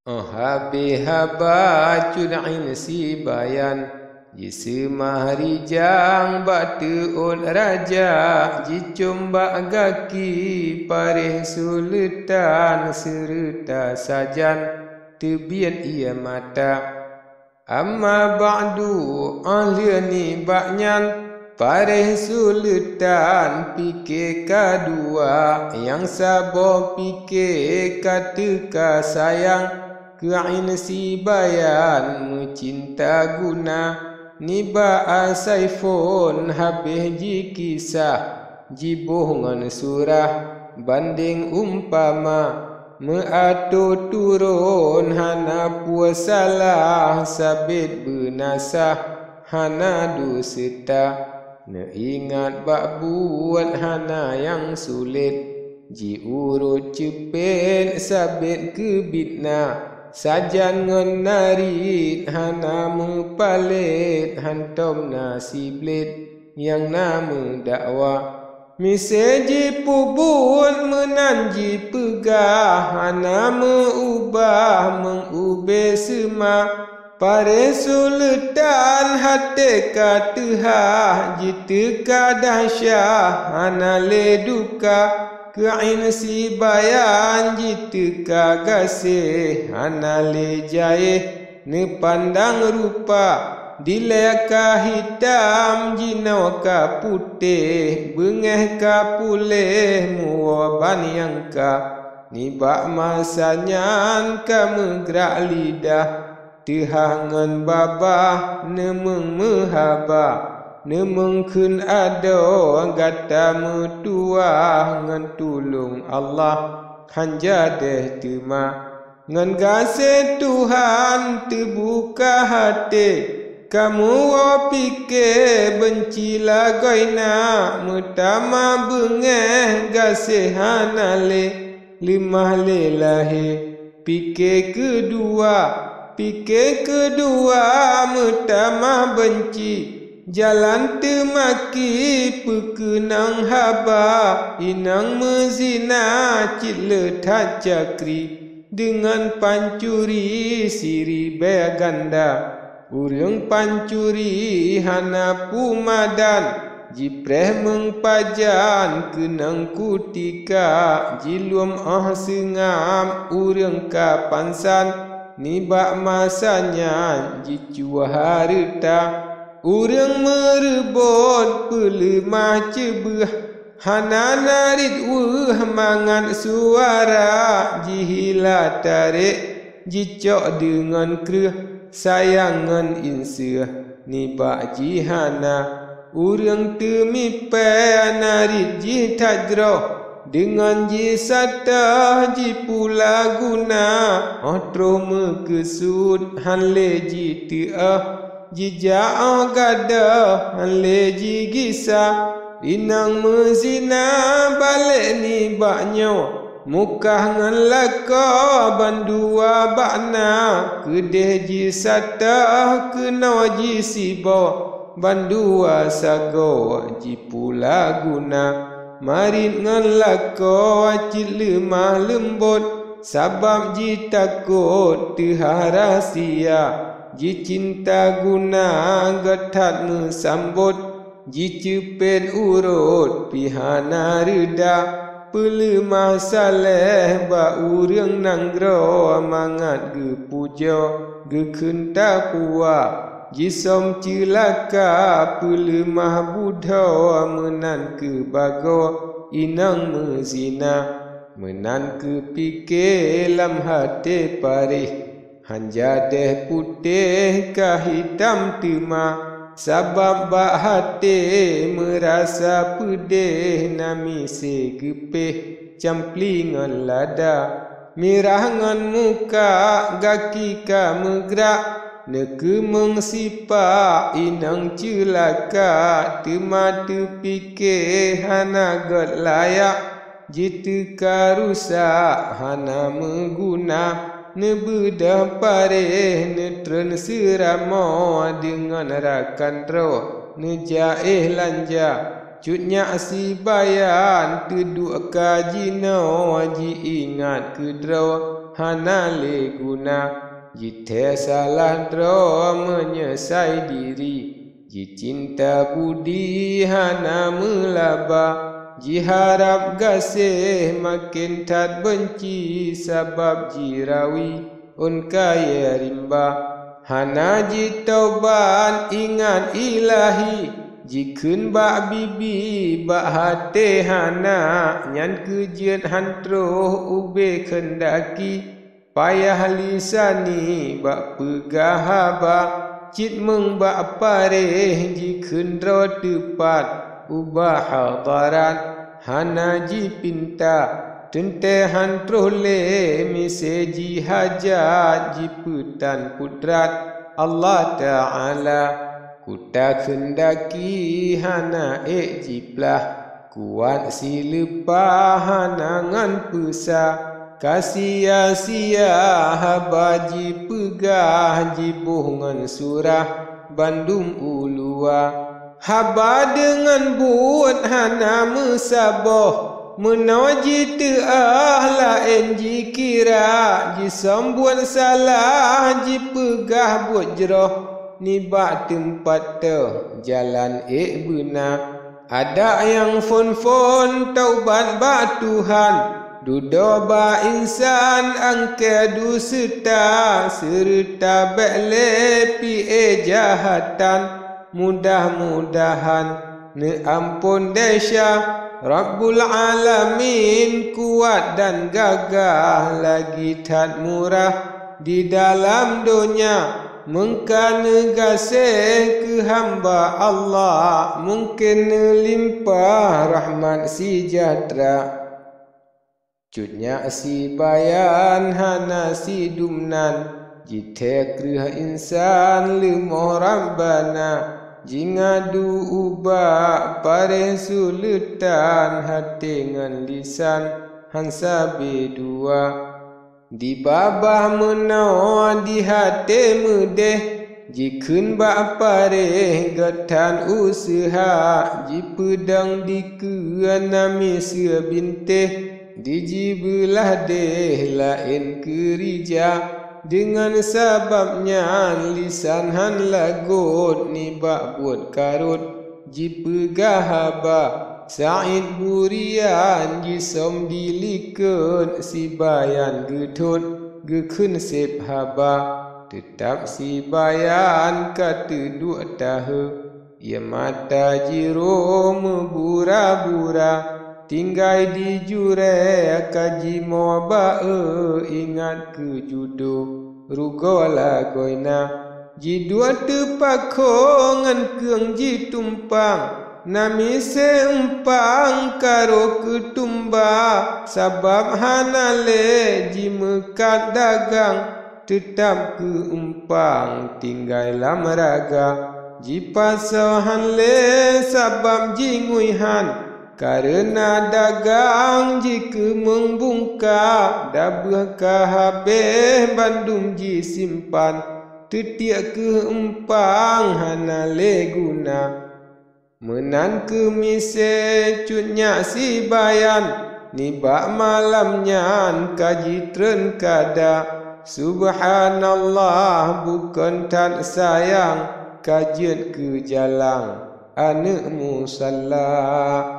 Habis haba cudain si bayan ji semaharijang bak teun raja ji combak gaki pareh sultan serta sajan tebian ia mata. Amma ba'du ahliani baknyan pareh sultan fikir kedua yang sabo fikir kata sayang Kain si bayan mencinta guna niba asaifon habis ji kisah ji bohongan surah banding umpama meatur turun hana puasalah sabit benasah hana dusita neingat bak buat hana yang sulit ji urut cepet sabit kebitna sajan ngenarit hana mepalit hantom nasiblit yang nama dakwah miseji pubun menanji pegah hana meubah mengubah sema pare sultan hati katehah jiteka dahsyah hana leduka Kain si bayan jiteka gasih hana lejaih ne pandang rupa dileka hitam jinau ka putih bengeh ka pulih muaban yang ka nibak masanyan ka megrak lidah tehangan babah nemeng mehabah nemeng kun ado gata metua ngan tulung Allah hanja deh tema ngan gase Tuhan terbuka hati kamu pikir benci lagoina mutama bengeh gase hanale limah lelahe pikir kedua mutama benci jalan temaki pekenang haba inang mezina cile cakri dengan pancuri siri beganda urang pancuri hana pumadan jipreh mengpajan kenang kutika jiluam sengam urang ka pansan nibak masanya jicua harita urang merebut pelemah cebah hana narit mangan suara jihila tarik jicok dengan kerah sayangan insya nibak jihana urang temipe narit jih tajroh dengan jisata jipula guna otro mekesud hanle jitiah jija'ah gada leji gisa inang mezina balik ni baknyo mukah ngan laka bandua bakna kedeh jisata kena jisibo bandua sago jipula guna marit ngan laka cilemah lembut sabab jitakut teharasia ji cinta guna getat mesambut ji cepet urut pihana reda pelemah saleh ba urang nanggro mangat ge puja ge kenta puwa ji som cilaka pelemah budha menan ke bago inang mezina menan ke pikir lam hati parih hanja deh putih ka hitam tema sabab bak hati merasa pedih nami segepih camplingan lada mirangan muka gaki ka megrak neke mengsipa inang celaka tema terfikir hana got layak jitu ka rusak hana mengguna nebedah pareh netren seramo dengan rakan roh nejaih lanja cutnya si bayan teduk kajino ji ingat kedro hana le guna. Jite salah dro menyesai diri, ji cinta budi hana melaba. Ji harap gasih makin tad benci, sabab ji rawi un kaya rimba. Hana ji tauban ingat ilahi, jikun bak bibi bak hati hana, nyan kejian hantruh ube kendaki. Payah lisani bak pegah haba, cit meng bak pareh jikun ro tepat. Ubah hadaran hana ji pinta, tente hantruh le meseji hajat ji putan putrat Allah Ta'ala. Kuta kendaki hana jiplah, kuat si lepah hana ngan pesa. Kasia-sia habaji pegah jibuh ngan surah Bandung ulua. Haba dengan buat hana mesaboh, menaji teah lain ji kira. Ji sambuan salah ji pegah buat jeroh, nibak tempat tu jalan benar. Ada yang fon-fon taubat bak Tuhan, dudo ba insan angke dusta, serta beklepi jahatan. Mudah-mudahan ne ampun desya Rabbul Alamin, kuat dan gagah lagi tad murah di dalam dunia. Mengkana gasih ke hamba Allah, mungkin limpah rahmat si jatra. Cutnya si bayan hana si dumnan, jite krih insan lemoh Rabbana. Jingadu ubak pare sulutan, hati ngan lisan hansa bedua. Di babah menawa di hati mudeh, jikun bak pare gatan usaha. Ji pedang di keanami sebinteh, di jibelah deh lain kerja. Dengan sababnya lisan han lagut, nibak buat karut ji pegah haba. Sa'id burian ji som dilikut, si bayan getut gekun sep haba. Tetap si bayan kata dua tahu, ia mata jiro membura-bura. Tinggai di jure kaji moba, ingat ke judo rugola goina. Ji dua tepakongan keung ji tumpang, nami seumpang karo ketumba. Sabab hanale ji mekat dagang, tetap keumpang tinggai lam raga. Ji pasohan le sabab ji nguihan, karena dagang jika membungka. Dabah kahabeh Bandung ji simpan, tetiak keumpang hana le guna. Menan kemise cutnya si bayan, nibak malamnya kaji tren kada. Subhanallah bukan tak sayang, kajian ke jalan anak musalla.